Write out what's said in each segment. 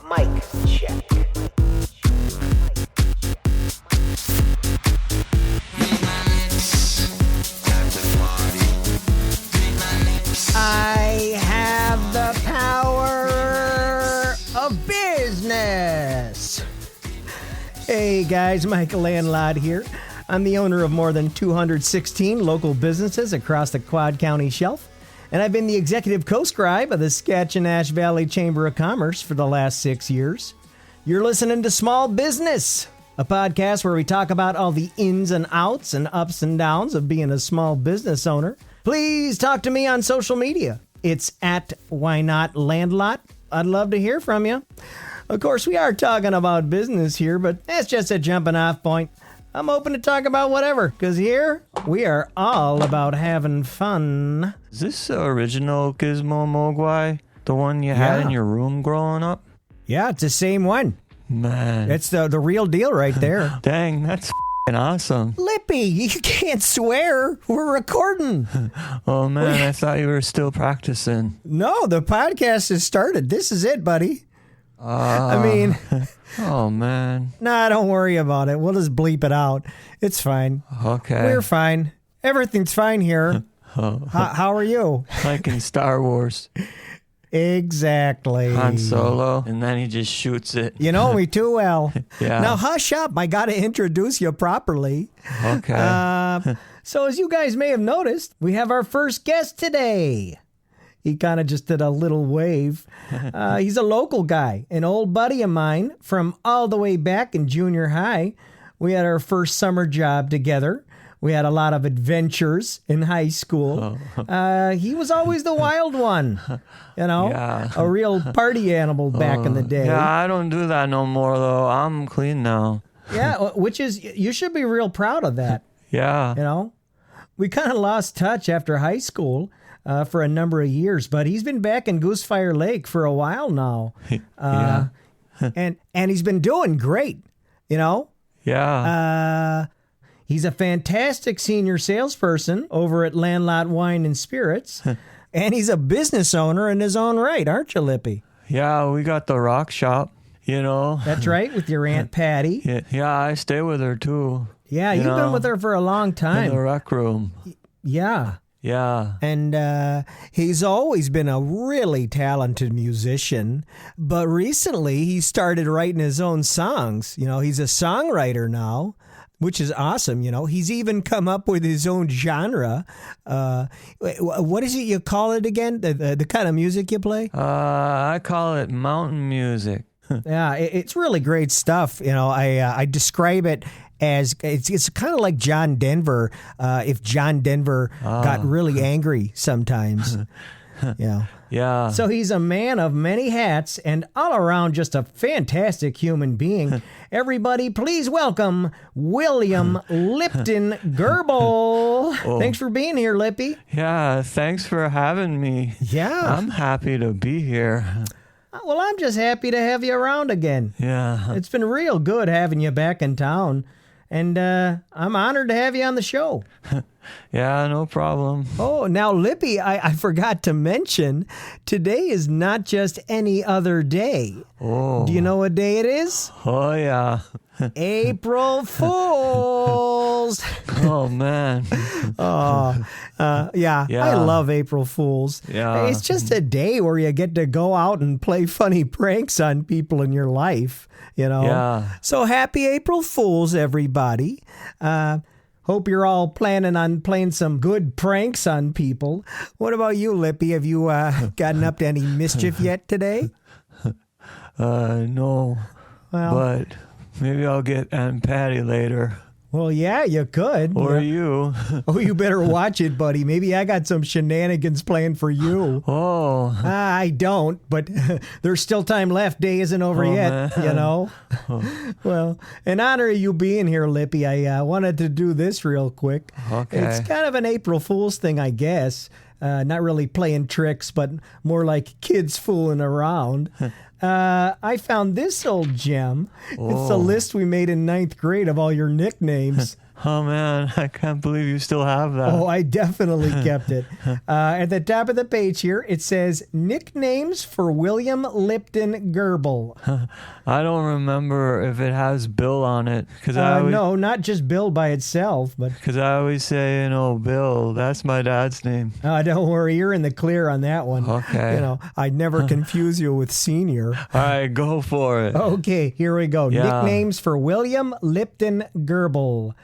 Mic check. I have the power of business. Hey guys, Mike Landlord here. I'm the owner of more than 216 local businesses across the Quad County Shelf, and I've been the executive co-scribe of the Sketchinash Valley Chamber of Commerce for the last 6 years. You're listening to Small Business, a podcast where we talk about all the ins and outs and ups and downs of being a small business owner. Please talk to me on social media. It's at Why Not Landlot. I'd love to hear from you. Of course, we are talking about business here, but that's just a jumping off point. I'm open to talk about whatever, because here we are all about having fun. Is this the original Gizmo Mogwai? The one you had in your room growing up? Yeah, it's the same one. Man. It's the real deal right there. Dang, that's f***ing awesome. Lippy, you can't swear. We're recording. Oh, man, I thought you were still practicing. No, the podcast has started. This is it, buddy. I mean... Oh, man. Nah, don't worry about it. We'll just bleep it out. It's fine. Okay. We're fine. Everything's fine here. How are you? Like in Star Wars. Exactly. Han Solo, and then he just shoots it. You know me too well. Yeah. Now hush up. I got to introduce you properly. Okay. So as you guys may have noticed, we have our first guest today. He kind of just did a little wave. He's a local guy, an old buddy of mine from all the way back in junior high. We had our first summer job together. We had a lot of adventures in high school. He was always the wild one, you know, a real party animal back in the day. Yeah, I don't do that no more, though. I'm clean now. Yeah, which is, you should be real proud of that. Yeah. You know, we kind of lost touch after high school. For a number of years, but he's been back in Goosefire Lake for a while now. And he's been doing great, you know? Yeah. He's a fantastic senior salesperson over at Landlot Wine and Spirits, and he's a business owner in his own right, aren't you, Lippy? Yeah, we got the rock shop, you know? That's right, with your Aunt Patty. Yeah, I stay with her, too. Yeah, you've been with her for a long time. In the rec room. Yeah. Yeah. And he's always been a really talented musician. But recently, he started writing his own songs. You know, he's a songwriter now, which is awesome. You know, he's even come up with his own genre. What is it you call it again? The kind of music you play? I call it mountain music. Yeah, it's really great stuff. You know, I describe it as it's kind of like John Denver. If John Denver got really angry sometimes, yeah. Yeah. So he's a man of many hats and all around just a fantastic human being. Everybody, please welcome William Lipton Gerbil. Oh. Thanks for being here, Lippy. Yeah, thanks for having me. Yeah. I'm happy to be here. Well, I'm just happy to have you around again. Yeah. It's been real good having you back in town. And I'm honored to have you on the show. Yeah, no problem. Oh, now, Lippy, I forgot to mention, today is not just any other day. Oh. Do you know what day it is? Oh, yeah. April Fools. Oh, man. Yeah, I love April Fools. Yeah. It's just a day where you get to go out and play funny pranks on people in your life, you know? Yeah. So happy April Fools, everybody. Hope you're all planning on playing some good pranks on people. What about you, Lippy? Have you gotten up to any mischief yet today? No. Well, but maybe I'll get Aunt Patty later. Well, yeah, you could. Or you. Oh, you better watch it, buddy. Maybe I got some shenanigans planned for you. Oh. I don't, but there's still time left. Day isn't over yet, man. you know. Well, in honor of you being here, Lippy, I wanted to do this real quick. Okay. It's kind of an April Fool's thing, I guess. Not really playing tricks, but more like kids fooling around. I found this old gem. It's a list we made in 9th grade of all your nicknames. Oh, man, I can't believe you still have that. Oh, I definitely kept it. At the top of the page here, it says, nicknames for William Lipton Gerbil. I don't remember if it has Bill on it. No, not just Bill by itself, but... Because I always say, Bill, that's my dad's name. Don't worry, you're in the clear on that one. Okay. I'd never confuse you with Senior. All right, go for it. Okay, here we go. Yeah. Nicknames for William Lipton Gerbil.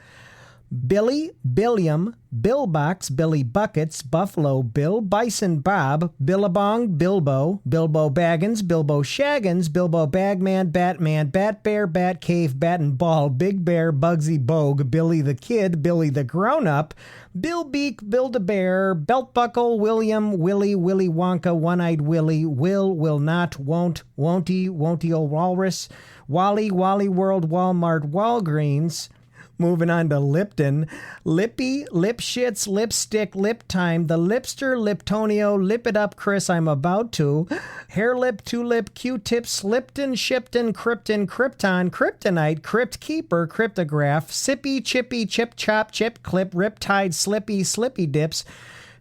Billy, Billiam, Bill Box, Billy Buckets, Buffalo Bill, Bison Bob, Billabong, Bilbo, Bilbo Baggins, Bilbo Shaggins, Bilbo Bagman, Batman, Bat Bear, Bat Cave, Bat and Ball, Big Bear, Bugsy Bogue, Billy the Kid, Billy the Grown-Up, Bill Beak, Bill the Bear, Belt Buckle, William, Willie, Willy Wonka, One-Eyed Willie, will not, won't, won'ty, old walrus, Wally, Wally World, Walmart, Walgreens. Moving on to Lipton. Lippy, Lipshits, Lipstick, Lip Time, The Lipster, Liptonio, Lip It Up, Chris, I'm about to. Hair Lip, Tulip, Q-Tips, Lipton, Shipton, Krypton, Krypton, Kryptonite, Crypt Keeper, Cryptograph, Sippy, Chippy, Chip Chop, Chip Clip, Riptide, Slippy, Slippy Dips,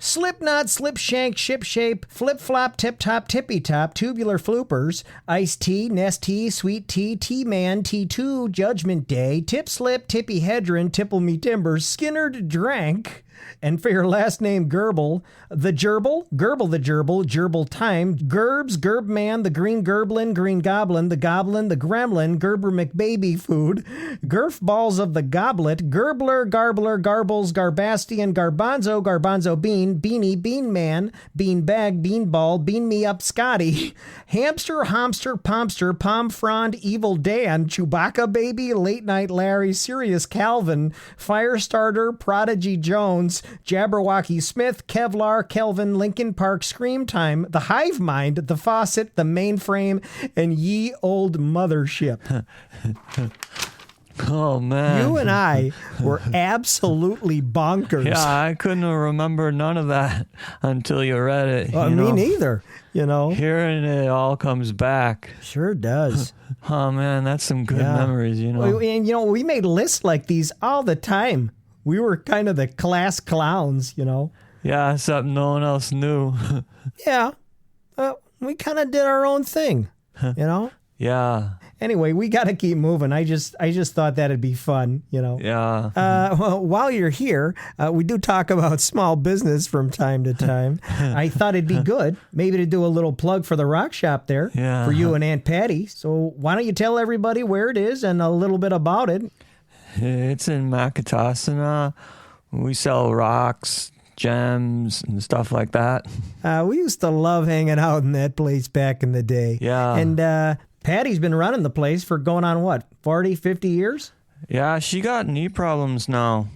Slipknot, Slip Shank, Ship Shape, Flip Flop, Tip Top, Tippy Top, Tubular Floopers, Iced Tea, Nest Tea, Sweet Tea, Tea-Man, T2, Judgment Day, Tip Slip, Tippy Hedron, Tipple Me Timbers, Skinnerd Drank, and for your last name, Gerbil, the Gerbil, Gerbil the Gerbil, Gerbil Time, Gerbs, Gerbman, the Green Gerblin, Green Goblin, the Gremlin, Gerber McBaby Food, Gerf Balls of the Goblet, Gerbler, Garbler, Garbles, Garbastian, Garbanzo, Garbanzo Bean, Beanie, Bean Man, Bean Bag, Bean Ball, Bean Me Up Scotty, Hamster, Homster, Pomster, Pomfrond, Evil Dan, Chewbacca Baby, Late Night Larry, Sirius Calvin, Firestarter, Prodigy Jones, Jabberwocky Smith, Kevlar, Kelvin, Lincoln Park, Scream Time, The Hive Mind, The Faucet, The Mainframe, and Ye Old Mothership. Oh, man. You and I were absolutely bonkers. Yeah, I couldn't remember none of that until you read it. Me neither, Hearing it all comes back. Sure does. Oh, man, that's some good memories, And, we made lists like these all the time. We were kind of the class clowns, Yeah, something no one else knew. Yeah. We kind of did our own thing, Yeah. Anyway, we got to keep moving. I just thought that'd be fun, Yeah. Well, while you're here, we do talk about small business from time to time. I thought it'd be good maybe to do a little plug for the rock shop there for you and Aunt Patty. So why don't you tell everybody where it is and a little bit about it? It's in Makatasana. We sell rocks, gems, and stuff like that. We used to love hanging out in that place back in the day. Yeah. And Patty's been running the place for going on, 40, 50 years? Yeah, she got knee problems now.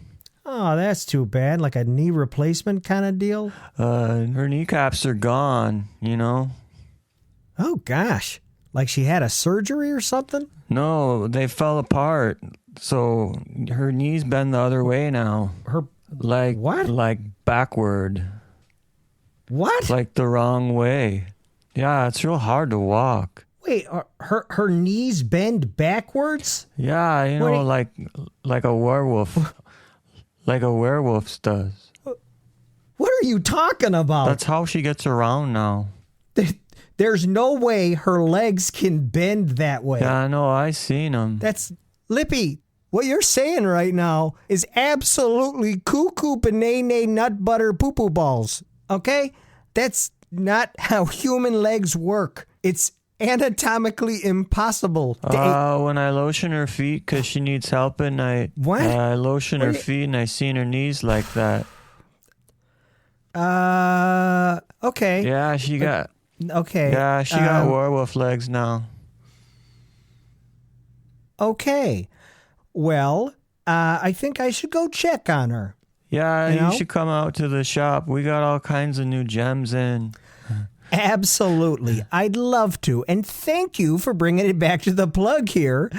Oh, that's too bad. Like a knee replacement kind of deal? Her kneecaps are gone, Oh, gosh. Like she had a surgery or something? No, they fell apart. So her knees bend the other way now. What? Like backward. What? Like the wrong way. Yeah, it's real hard to walk. Wait, her knees bend backwards? Yeah, like a werewolf. Like a werewolf does. What are you talking about? That's how she gets around now. There's no way her legs can bend that way. Yeah, I know. I seen them. That's Lippy. What you're saying right now is absolutely cuckoo banana nut butter poo poo balls. Okay? That's not how human legs work. It's anatomically impossible. When I lotion her feet because she needs help at night. What? I lotion her feet and I seen her knees like that. Okay. Yeah, she got. Okay. Yeah, she got werewolf legs now. Okay. Well, I think I should go check on her. Yeah, you should come out to the shop. We got all kinds of new gems in. Absolutely. I'd love to. And thank you for bringing it back to the plug here.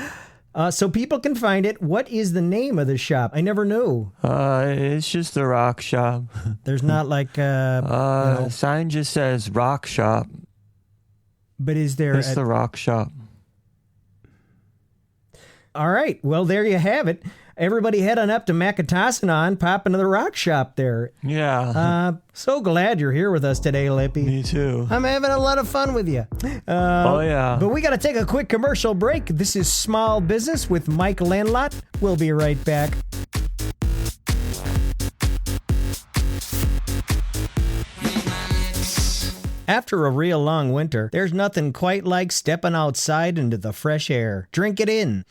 So people can find it. What is the name of the shop? I never knew. It's just the rock shop. There's not like sign just says rock shop. But is there It's the rock shop. All right, well, there you have it. Everybody head on up to Makatasanan and pop into the rock shop there. Yeah. So glad you're here with us today, Lippy. Me too. I'm having a lot of fun with you. Oh, yeah. But we got to take a quick commercial break. This is Small Business with Mike Landlot. We'll be right back. After a real long winter, there's nothing quite like stepping outside into the fresh air. Drink it in.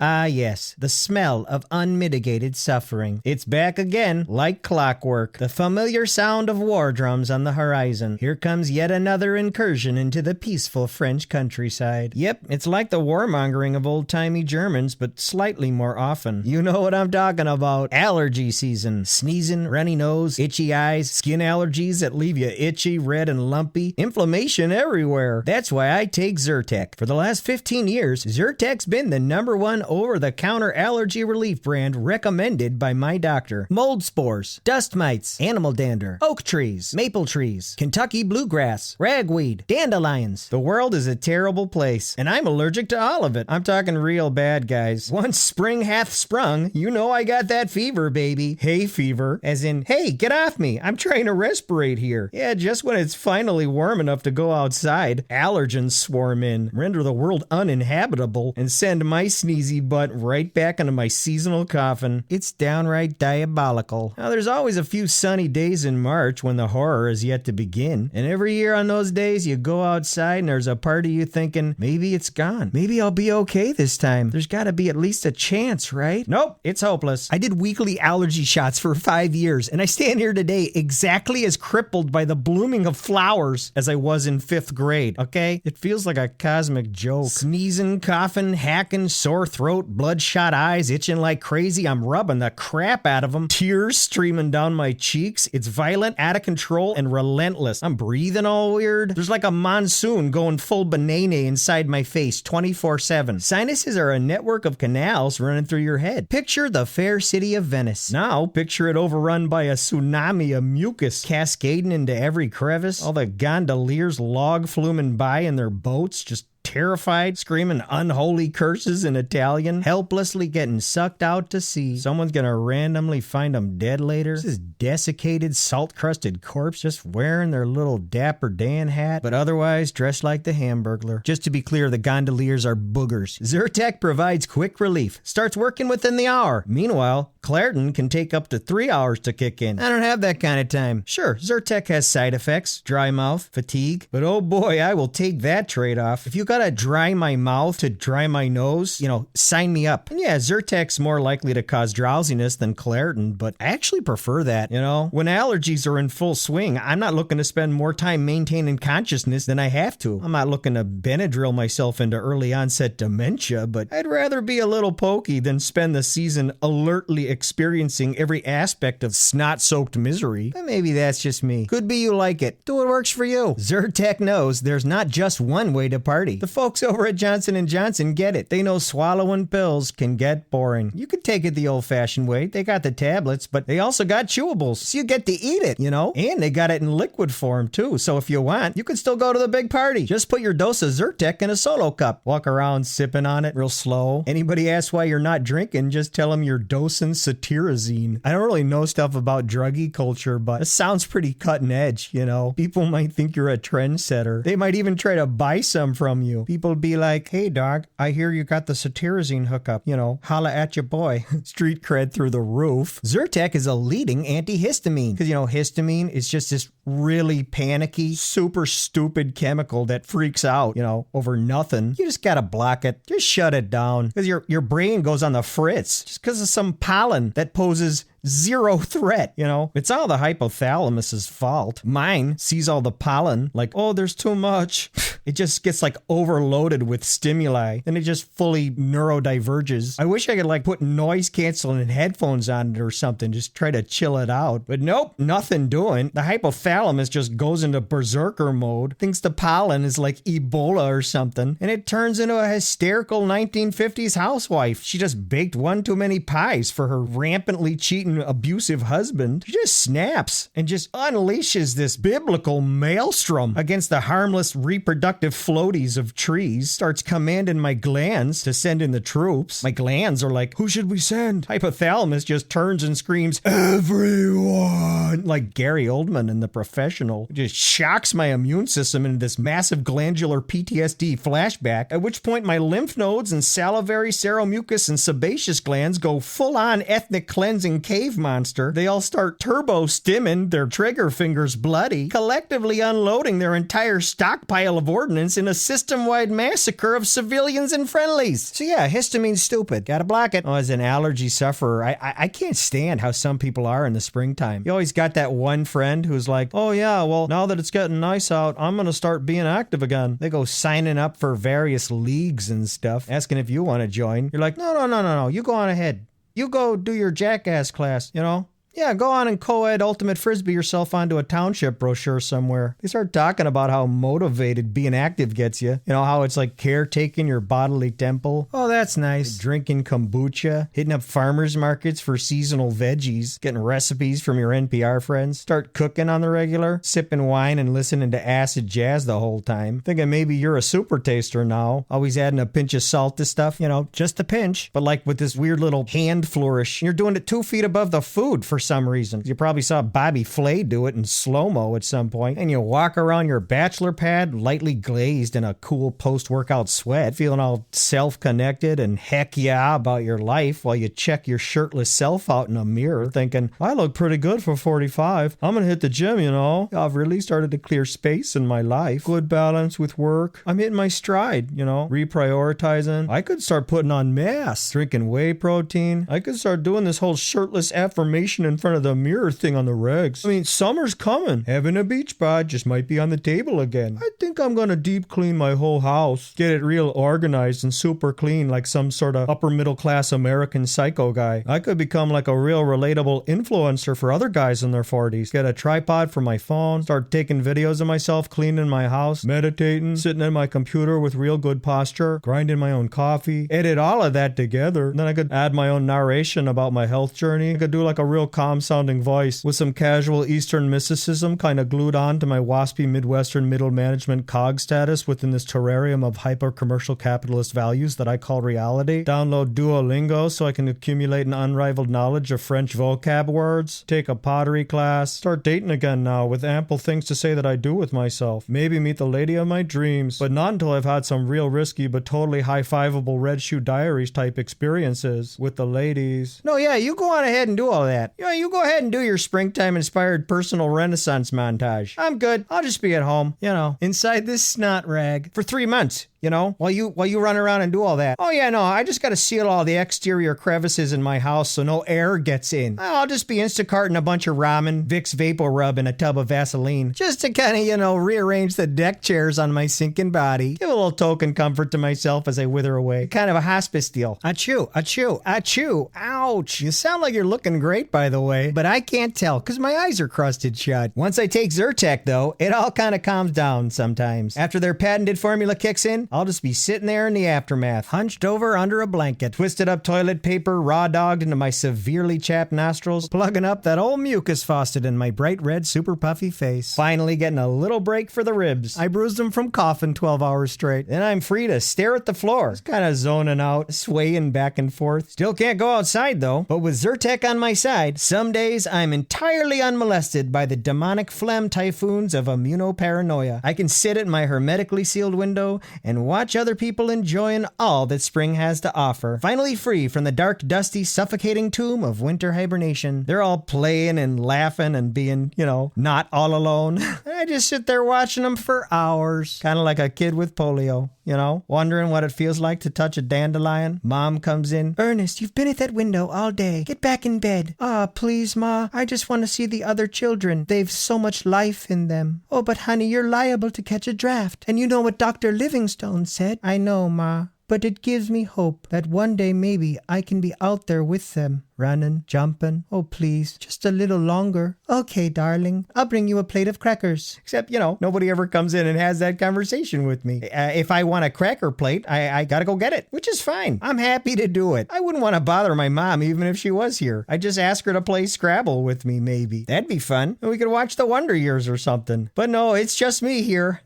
Ah, yes, the smell of unmitigated suffering. It's back again, like clockwork. The familiar sound of war drums on the horizon. Here comes yet another incursion into the peaceful French countryside. Yep, it's like the warmongering of old-timey Germans, but slightly more often. You know what I'm talking about. Allergy season. Sneezing, runny nose, itchy eyes, skin allergies that leave you itchy, red, and lumpy. Inflammation everywhere. That's why I take Zyrtec. For the last 15 years, Zyrtec's been the #1 over-the-counter allergy relief brand recommended by my doctor. Mold spores, dust mites, animal dander, oak trees, maple trees, Kentucky bluegrass, ragweed, dandelions. The world is a terrible place, and I'm allergic to all of it. I'm talking real bad, guys. Once spring hath sprung, you know I got that fever, baby. Hay fever, as in, hey, get off me. I'm trying to respirate here. Yeah, just when it's finally warm enough to go outside, allergens swarm in, render the world uninhabitable, and send my sneezy butt right back into my seasonal coffin. It's downright diabolical. Now, there's always a few sunny days in March when the horror is yet to begin. And every year on those days, you go outside and there's a part of you thinking, maybe it's gone. Maybe I'll be okay this time. There's got to be at least a chance, right? Nope, it's hopeless. I did weekly allergy shots for 5 years, and I stand here today exactly as crippled by the blooming of flowers as I was in 5th grade, okay? It feels like a cosmic joke. Sneezing, coughing, hacking, sore throat, bloodshot eyes, itching like crazy. I'm rubbing the crap out of them. Tears streaming down my cheeks. It's violent, out of control, and relentless. I'm breathing all weird. There's like a monsoon going full banana inside my face 24/7. Sinuses are a network of canals running through your head. Picture the fair city of Venice. Now, picture it overrun by a tsunami of mucus cascading into every crevice. All the gondoliers log fluming by in their boats, just terrified, screaming unholy curses in Italian, helplessly getting sucked out to sea. Someone's gonna randomly find them dead later. This desiccated, salt-crusted corpse just wearing their little Dapper Dan hat, but otherwise dressed like the Hamburglar. Just to be clear, the gondoliers are boogers. Zyrtec provides quick relief. Starts working within the hour. Meanwhile, Clairton can take up to 3 hours to kick in. I don't have that kind of time. Sure, Zyrtec has side effects, dry mouth, fatigue, but oh boy, I will take that trade-off. If you gotta dry my mouth to dry my nose, sign me up. And yeah, Zyrtec's more likely to cause drowsiness than Clairton, but I actually prefer that, When allergies are in full swing, I'm not looking to spend more time maintaining consciousness than I have to. I'm not looking to Benadryl myself into early onset dementia, but I'd rather be a little pokey than spend the season alertly experiencing every aspect of snot-soaked misery. But maybe that's just me. Could be you like it. Do what works for you. Zyrtec knows there's not just one way to party. The folks over at Johnson & Johnson get it. They know swallowing pills can get boring. You could take it the old-fashioned way. They got the tablets, but they also got chewables, so you get to eat it, And they got it in liquid form, too. So if you want, you can still go to the big party. Just put your dose of Zyrtec in a solo cup. Walk around sipping on it real slow. Anybody asks why you're not drinking, just tell them you're dosing cetirizine. I don't really know stuff about druggy culture, but it sounds pretty cutting edge, People might think you're a trendsetter. They might even try to buy some from you. People be like, hey dog, I hear you got the cetirizine hookup, holla at your boy. Street cred through the roof. Zyrtec is a leading antihistamine because, histamine is just this really panicky, super stupid chemical that freaks out, over nothing. You just gotta block it. Just shut it down because your brain goes on the fritz just because of some pollen that poses zero threat, It's all the hypothalamus's fault. Mine sees all the pollen like, oh, there's too much. It just gets overloaded with stimuli and it just fully neurodiverges. I wish I could put noise canceling headphones on it or something, just try to chill it out. But nope, nothing doing. The hypothalamus just goes into berserker mode, thinks the pollen is like Ebola or something, and it turns into a hysterical 1950s housewife. She just baked one too many pies for her rampantly cheating blatant abusive husband, she just snaps and just unleashes this biblical maelstrom against the harmless reproductive floaties of trees, starts commanding my glands to send in the troops. My glands are like, who should we send? Hypothalamus just turns and screams, everyone, like Gary Oldman in The Professional. It just shocks my immune system into this massive glandular PTSD flashback, at which point my lymph nodes and salivary, seromucous, and sebaceous glands go full-on ethnic cleansing cave monster. They all start turbo-stimming, their trigger fingers bloody, collectively unloading their entire stockpile of ordnance in a system-wide massacre of civilians and friendlies. So yeah, histamine's stupid. Gotta block it. Oh, as an allergy sufferer, I can't stand how some people are in the springtime. You always got that one friend who's like, oh yeah, well, now that it's getting nice out, I'm gonna start being active again. They go signing up for various leagues and stuff, asking if you want to join. You're like, no, you go on ahead. You go do your jackass class, you know? Yeah, go on and co-ed ultimate frisbee yourself onto a township brochure somewhere. They start talking about how motivated being active gets you. You know, how it's like caretaking your bodily temple. Oh, that's nice. Drinking kombucha, hitting up farmers markets for seasonal veggies, getting recipes from your NPR friends, start cooking on the regular, sipping wine and listening to acid jazz the whole time, thinking maybe you're a super taster now, always adding a pinch of salt to stuff, you know, just a pinch, but like with this weird little hand flourish. You're doing it 2 feet above the food for some reason. You probably saw Bobby Flay do it in slow-mo at some point, and you walk around your bachelor pad lightly glazed in a cool post-workout sweat, feeling all self-connected and heck yeah about your life while you check your shirtless self out in a mirror thinking, I look pretty good for 45. I'm gonna hit the gym, you know. I've really started to clear space in my life. Good balance with work. I'm hitting my stride, you know, reprioritizing. I could start putting on mass, drinking whey protein. I could start doing this whole shirtless affirmation in front of the mirror thing on the regs. I mean, summer's coming. Having a beach bod just might be on the table again. I think I'm gonna deep clean my whole house. Get it real organized and super clean like some sort of upper middle class American psycho guy. I could become like a real relatable influencer for other guys in their 40s. Get a tripod for my phone. Start taking videos of myself cleaning my house. Meditating. Sitting at my computer with real good posture. Grinding my own coffee. Edit all of that together. And then I could add my own narration about my health journey. I could do like a real calm sounding voice with some casual Eastern mysticism kind of glued on to my waspy Midwestern middle management cog status within this terrarium of hyper commercial capitalist values that I call reality. Download Duolingo so I can accumulate an unrivaled knowledge of French vocab words. Take a pottery class. Start dating again now with ample things to say that I do with myself. Maybe meet the lady of my dreams, but not until I've had some real risky but totally high-fiveable Red Shoe Diaries type experiences with the ladies. No, yeah, you go on ahead and do all that. Yeah, you go ahead and do your springtime-inspired personal renaissance montage. I'm good. I'll just be at home, you know, inside this snot rag for 3 months. You know, while you run around and do all that. Oh yeah, no, I just got to seal all the exterior crevices in my house so no air gets in. I'll just be Instacarting a bunch of ramen, Vicks Vapor Rub, and a tub of Vaseline. Just to kind of, you know, rearrange the deck chairs on my sinking body. Give a little token comfort to myself as I wither away. Kind of a hospice deal. Achoo, achoo, achoo. Ouch. You sound like you're looking great, by the way, but I can't tell because my eyes are crusted shut. Once I take Zyrtec, though, it all kind of calms down sometimes. After their patented formula kicks in, I'll just be sitting there in the aftermath, hunched over under a blanket, twisted up toilet paper raw dogged into my severely chapped nostrils, plugging up that old mucus faucet in my bright red super puffy face. Finally getting a little break for the ribs. I bruised them from coughing 12 hours straight. Then I'm free to stare at the floor, just kind of zoning out, swaying back and forth. Still can't go outside though, but with Zyrtec on my side, some days I'm entirely unmolested by the demonic phlegm typhoons of immunoparanoia. I can sit at my hermetically sealed window and watch other people enjoying all that spring has to offer. Finally free from the dark, dusty, suffocating tomb of winter hibernation. They're all playing and laughing and being, you know, not all alone. I just sit there watching them for hours. Kind of like a kid with polio, you know, wondering what it feels like to touch a dandelion. Mom comes in. Ernest, you've been at that window all day. Get back in bed. Ah, please, Ma. I just want to see the other children. They've so much life in them. Oh, but honey, you're liable to catch a draft. And you know what Dr. Livingstone said. I know, Ma. But it gives me hope that one day maybe I can be out there with them, running, jumping. Oh, please, just a little longer. Okay, darling, I'll bring you a plate of crackers. Except, nobody ever comes in and has that conversation with me. If I want a cracker plate, I gotta go get it, which is fine. I'm happy to do it. I wouldn't want to bother my mom even if she was here. I'd just ask her to play Scrabble with me, maybe. That'd be fun. And we could watch the Wonder Years or something. But no, it's just me here,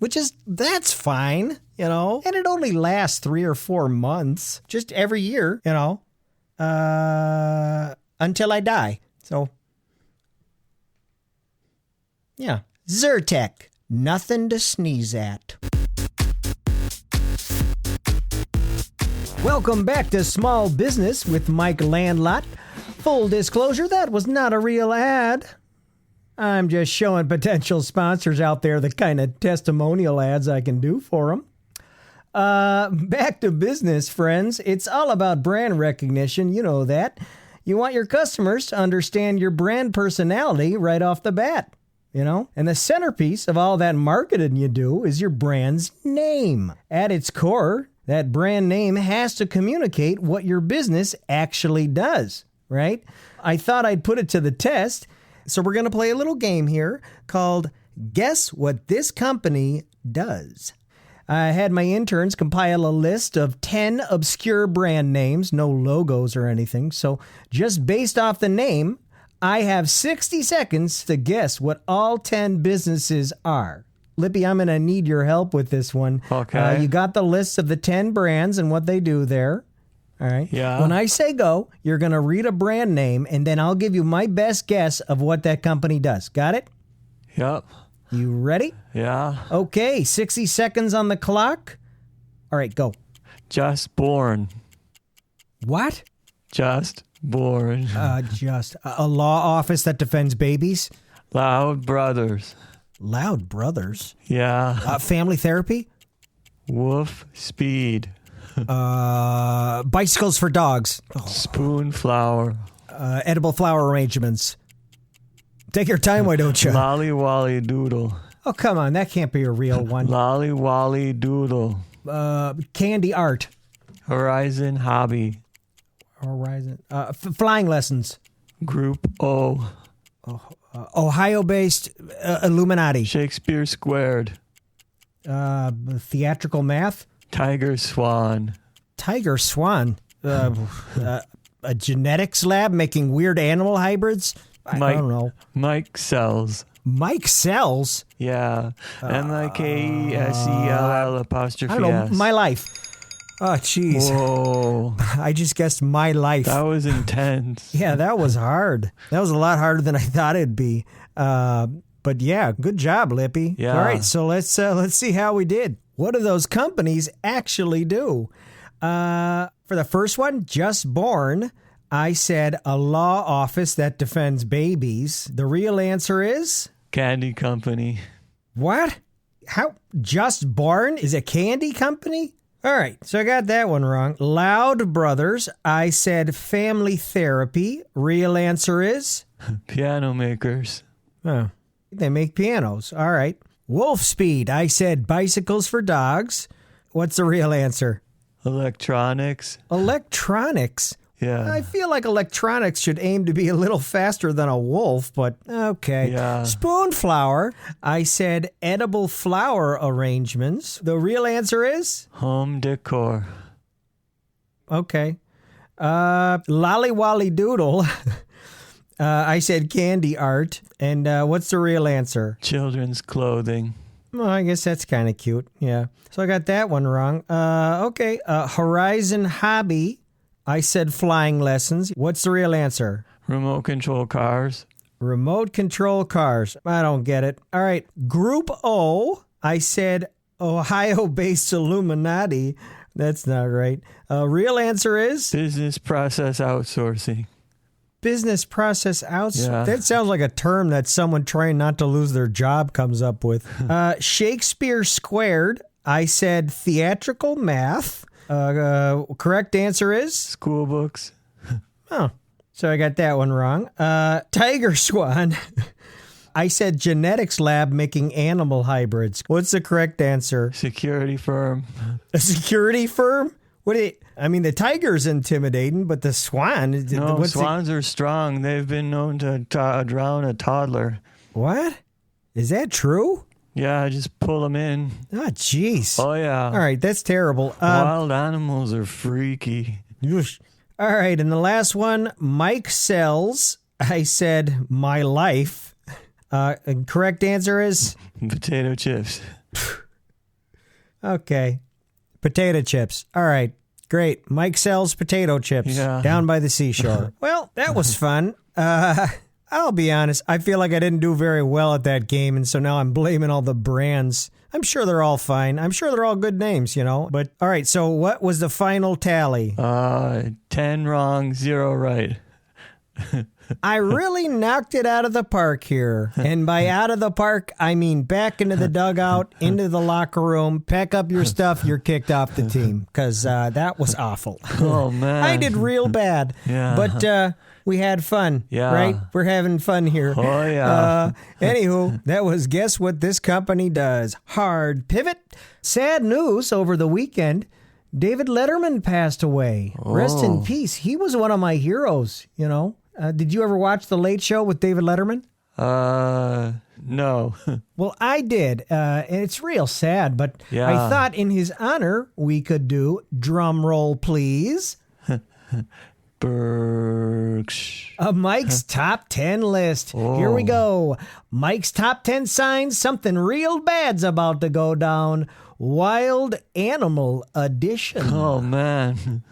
that's fine. And it only lasts 3 or 4 months, just every year, until I die. So, yeah. Zyrtec, nothing to sneeze at. Welcome back to Small Business with Mike Landlot. Full disclosure, that was not a real ad. I'm just showing potential sponsors out there the kind of testimonial ads I can do for them. Back to business, friends. It's all about brand recognition. You know that. You want your customers to understand your brand personality right off the bat, And the centerpiece of all that marketing you do is your brand's name. At its core, that brand name has to communicate what your business actually does, right? I thought I'd put it to the test, so we're going to play a little game here called Guess What This Company Does. I had my interns compile a list of 10 obscure brand names, no logos or anything. So just based off the name, I have 60 seconds to guess what all 10 businesses are. Lippy, I'm going to need your help with this one. Okay. You got the list of the 10 brands and what they do there. All right. Yeah. When I say go, you're going to read a brand name, and then I'll give you my best guess of what that company does. Got it? Yep. You ready? Yeah. Okay, 60 seconds on the clock. All right, go. Just born. What? Just born. Just a law office that defends babies? Loud Brothers. Loud Brothers? Yeah. Family therapy? Woof Speed. Bicycles for dogs? Spoon Flower. Edible flower arrangements? Take your time, why don't you? Lolly Wally Doodle. Oh, come on. That can't be a real one. Lolly Wally Doodle. Candy art. Horizon Hobby. Horizon. Flying lessons. Group O. Ohio-based Illuminati. Shakespeare Squared. Theatrical math. Tiger Swan. Tiger Swan. A genetics lab making weird animal hybrids. I don't know. Mike Sells. Mike Sells? Yeah. MIKESELL apostrophe I don't know. S. My life. Oh, jeez. Whoa. I just guessed my life. That was intense. Yeah, that was hard. That was a lot harder than I thought it'd be. But yeah, good job, Lippy. Yeah. All right, so let's see how we did. What do those companies actually do? For the first one, Just Born, I said a law office that defends babies. The real answer is? Candy Company. What? How? Just Born is a candy company? All right, so I got that one wrong. Loud Brothers, I said family therapy. Real answer is? Piano Makers. Oh, they make pianos. All right. Wolf Speed, I said bicycles for dogs. What's the real answer? Electronics. Electronics? Yeah. I feel like electronics should aim to be a little faster than a wolf, but okay. Yeah. Spoonflower, I said edible flower arrangements. The real answer is? Home Decor. Okay. Lolly Wally Doodle, I said candy art. And what's the real answer? Children's Clothing. Well, I guess that's kind of cute. Yeah. So I got that one wrong. Okay. Horizon Hobby, I said flying lessons. What's the real answer? Remote Control Cars. Remote control cars. I don't get it. All right. Group O, I said Ohio-based Illuminati. That's not right. Real answer is? Business Process Outsourcing. Business process outsourcing. Yeah. That sounds like a term that someone trying not to lose their job comes up with. Shakespeare Squared, I said theatrical math. Correct answer is? School books. Oh, so I got that one wrong. Tiger Swan, I said genetics lab making animal hybrids. What's the correct answer? Security firm. A security firm? I mean, the tiger's intimidating, but the swan... No, swans are strong. They've been known to drown a toddler. What? Is that true? Yeah, just pull them in. Oh, jeez. Oh, yeah. All right, that's terrible. Wild animals are freaky. All right, and the last one, Mike sells, I said, my life. Correct answer is? Potato chips. Okay. Potato chips. All right. Great. Mike sells potato chips down by the seashore. Well, that was fun. I'll be honest. I feel like I didn't do very well at that game, and so now I'm blaming all the brands. I'm sure they're all fine. I'm sure they're all good names, But, all right, so what was the final tally? 10 wrong, 0 right. I really knocked it out of the park here. And by out of the park, I mean back into the dugout, into the locker room, pack up your stuff, you're kicked off the team. Because that was awful. Oh, man. I did real bad. Yeah. But we had fun, right? We're having fun here. Oh, yeah. Anywho, that was Guess What This Company Does. Hard pivot. Sad news over the weekend. David Letterman passed away. Rest in peace. He was one of my heroes, Did you ever watch The Late Show with David Letterman? No. Well, I did, and it's real sad, but I thought in his honor we could do, drum roll please, Mike's Top 10 list. Here we go. Mike's Top 10 signs something real bad's about to go down. Wild Animal Edition. Oh, man.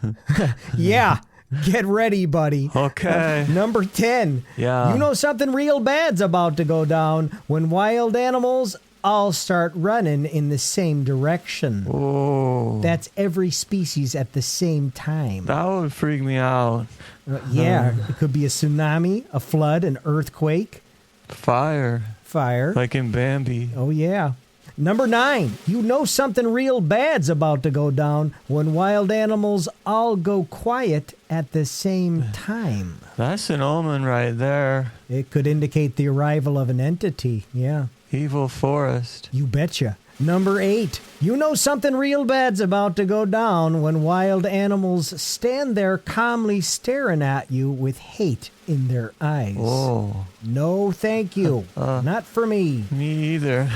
Yeah. Get ready, buddy. Okay. Number 10. Yeah. You know something real bad's about to go down when wild animals all start running in the same direction. Oh. That's every species at the same time. That would freak me out. It could be a tsunami, a flood, an earthquake. Fire. Like in Bambi. Oh, yeah. Number 9, you know something real bad's about to go down when wild animals all go quiet at the same time. That's an omen right there. It could indicate the arrival of an entity, yeah. Evil forest. You betcha. Number 8, you know something real bad's about to go down when wild animals stand there calmly staring at you with hate in their eyes. Oh. No, thank you. Not for me. Me either.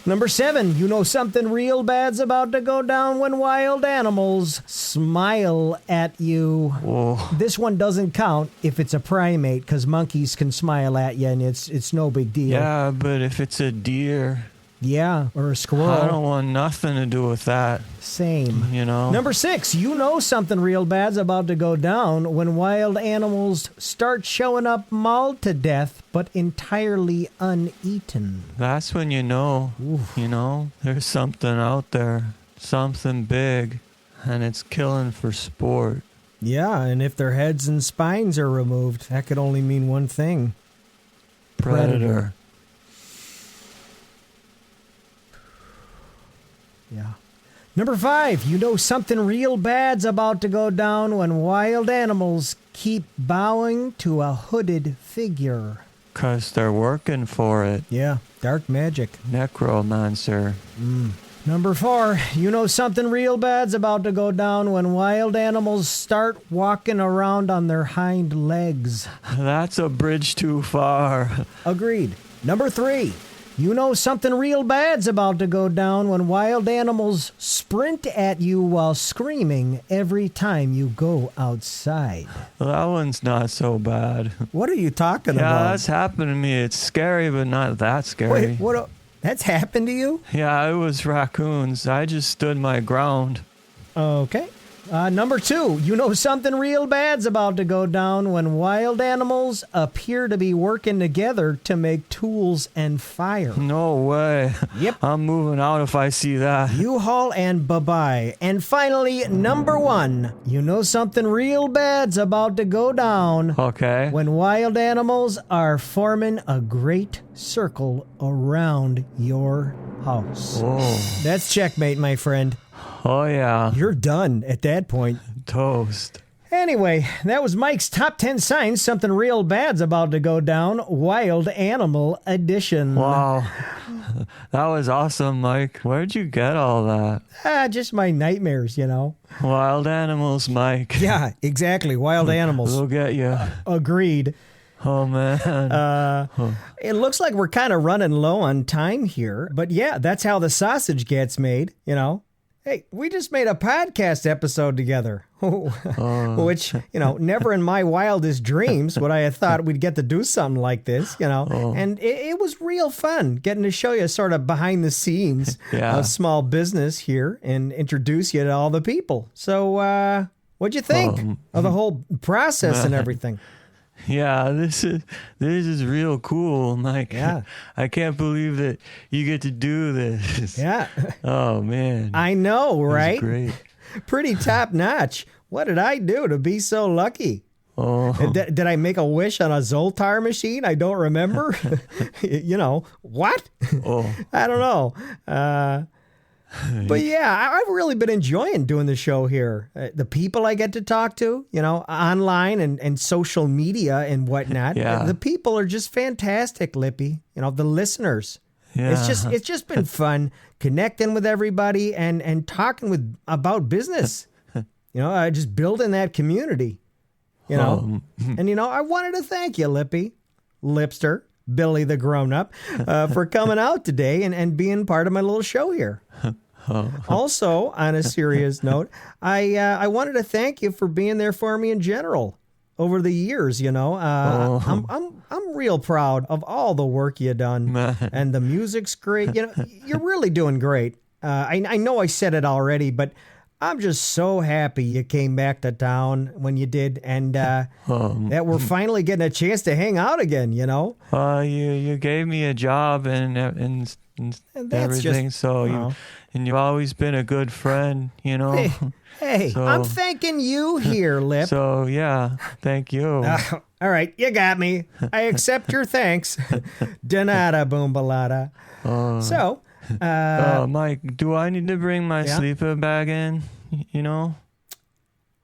Number 7, you know something real bad's about to go down when wild animals smile at you. Whoa. This one doesn't count if it's a primate, because monkeys can smile at you and it's no big deal. Yeah, but if it's a deer... Yeah, or a squirrel. I don't want nothing to do with that. Same. Number 6, you know something real bad's about to go down when wild animals start showing up mauled to death, but entirely uneaten. That's when you know, there's something out there, something big, and it's killing for sport. Yeah, and if their heads and spines are removed, that could only mean one thing. Predator. Yeah. Number 5, you know something real bad's about to go down when wild animals keep bowing to a hooded figure. 'Cause they're working for it. Yeah, dark magic. Necromancer. Number 4, you know something real bad's about to go down when wild animals start walking around on their hind legs. That's a bridge too far. Agreed. Number 3, you know something real bad's about to go down when wild animals sprint at you while screaming every time you go outside. That one's not so bad. What are you talking about? Yeah, that's happened to me. It's scary, but not that scary. Wait, that's happened to you? Yeah, it was raccoons. I just stood my ground. Okay. Number 2, you know something real bad's about to go down when wild animals appear to be working together to make tools and fire. No way. Yep. I'm moving out if I see that. U-Haul and bye-bye. And finally, number 1, you know something real bad's about to go down. Okay. When wild animals are forming a great circle around your house. Whoa. That's checkmate, my friend. Oh, yeah. You're done at that point. Toast. Anyway, that was Mike's Top 10 Signs Something Real Bad's About to Go Down, Wild Animal Edition. Wow. That was awesome, Mike. Where'd you get all that? Just my nightmares, Wild animals, Mike. Yeah, exactly. Wild animals. We'll get you. Agreed. Oh, man. It looks like we're kind of running low on time here, but yeah, that's how the sausage gets made, Hey, we just made a podcast episode together, which, never in my wildest dreams would I have thought we'd get to do something like this, and it was real fun getting to show you sort of behind the scenes of small business here and introduce you to all the people. So what'd you think of the whole process and everything? Yeah, this is real cool, Mike. Yeah. I can't believe that you get to do this. Yeah. Oh, man. I know, right? Great. Pretty top notch. What did I do to be so lucky? Oh. Did I make a wish on a Zoltar machine? I don't remember. What? Oh. I don't know. But yeah, I've really been enjoying doing the show here. The people I get to talk to, online and social media and whatnot. Yeah. The people are just fantastic, Lippy. The listeners. Yeah. It's just been fun connecting with everybody and talking about business. Just building that community. And I wanted to thank you, Lippy, Lipster, Billy the grown-up, for coming out today and being part of my little show here. Also, on a serious note, I wanted to thank you for being there for me in general over the years. I'm real proud of all the work you done, and the music's great. You're really doing great. I know I said it already, but I'm just so happy you came back to town when you did, and that we're finally getting a chance to hang out again. You gave me a job and everything, and you've always been a good friend, Hey, So- I'm thanking you here, Lip. So yeah, thank you. All right, you got me. I accept your thanks. Donata boombalada. So, Mike, do I need to bring my sleeper bag in?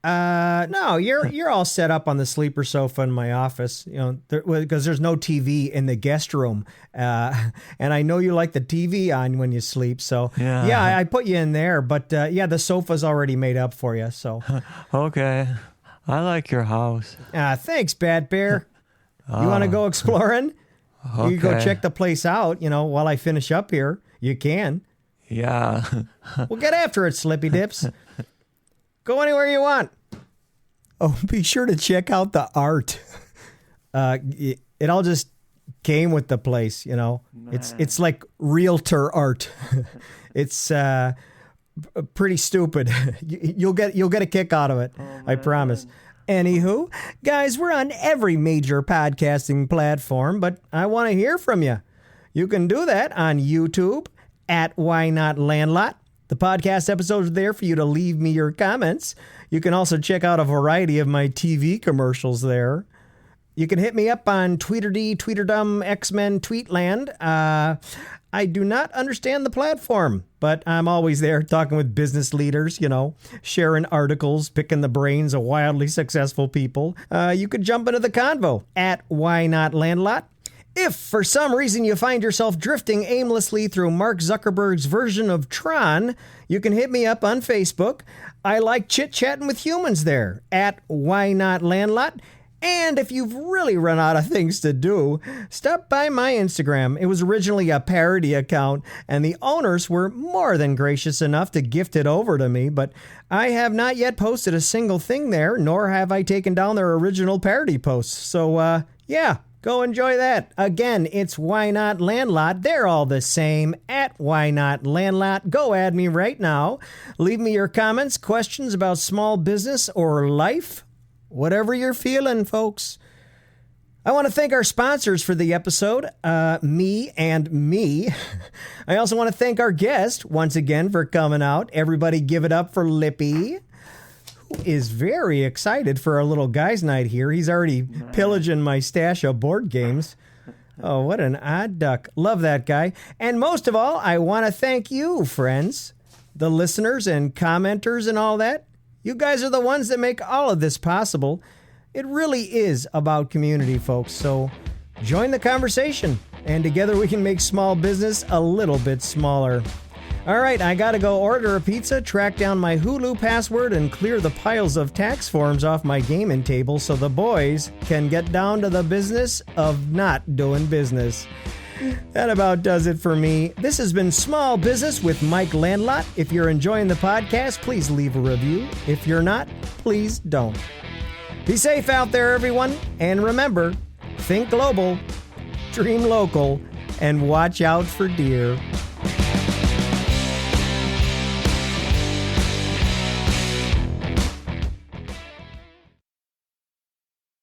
No, you're all set up on the sleeper sofa in my office, because there's no TV in the guest room, and I know you like the TV on when you sleep, so I put you in there, but the sofa's already made up for you, so. Okay, I like your house. Thanks, Bad Bear. You want to go exploring? Okay. You can go check the place out, while I finish up here. You can. Yeah. Well, get after it, Slippy Dips. Go anywhere you want. Oh, be sure to check out the art. It all just came with the place, It's like realtor art. It's pretty stupid. You'll get a kick out of it. I promise. Anywho, guys, we're on every major podcasting platform, but I want to hear from you. You can do that on YouTube at Why Not Landlot. The podcast episodes are there for you to leave me your comments. You can also check out a variety of my TV commercials there. You can hit me up on Tweeterdee, Tweeterdum, X-Men, Tweetland. I do not understand the platform, but I'm always there talking with business leaders, sharing articles, picking the brains of wildly successful people. You could jump into the convo at Why Not Landlot. If for some reason you find yourself drifting aimlessly through Mark Zuckerberg's version of Tron, you can hit me up on Facebook. I like chit-chatting with humans there at Why Not Landlot. And if you've really run out of things to do, stop by my Instagram. It was originally a parody account, and the owners were more than gracious enough to gift it over to me, but I have not yet posted a single thing there, nor have I taken down their original parody posts. So, go enjoy that. Again, it's Why Not Landlot. They're all the same at Why Not Landlot. Go add me right now. Leave me your comments, questions about small business or life. Whatever you're feeling, folks. I want to thank our sponsors for the episode, me and me. I also want to thank our guest once again for coming out. Everybody give it up for Lippy, who is very excited for our little guys' night here. He's already pillaging my stash of board games. Oh, what an odd duck. Love that guy. And most of all, I want to thank you, friends, the listeners and commenters and all that. You guys are the ones that make all of this possible. It really is about community, folks. So join the conversation and together we can make small business a little bit smaller. All right, I gotta go order a pizza, track down my Hulu password, and clear the piles of tax forms off my gaming table so the boys can get down to the business of not doing business. That about does it for me. This has been Small Business with Mike Landlot. If you're enjoying the podcast, please leave a review. If you're not, please don't. Be safe out there, everyone. And remember, think global, dream local, and watch out for deer.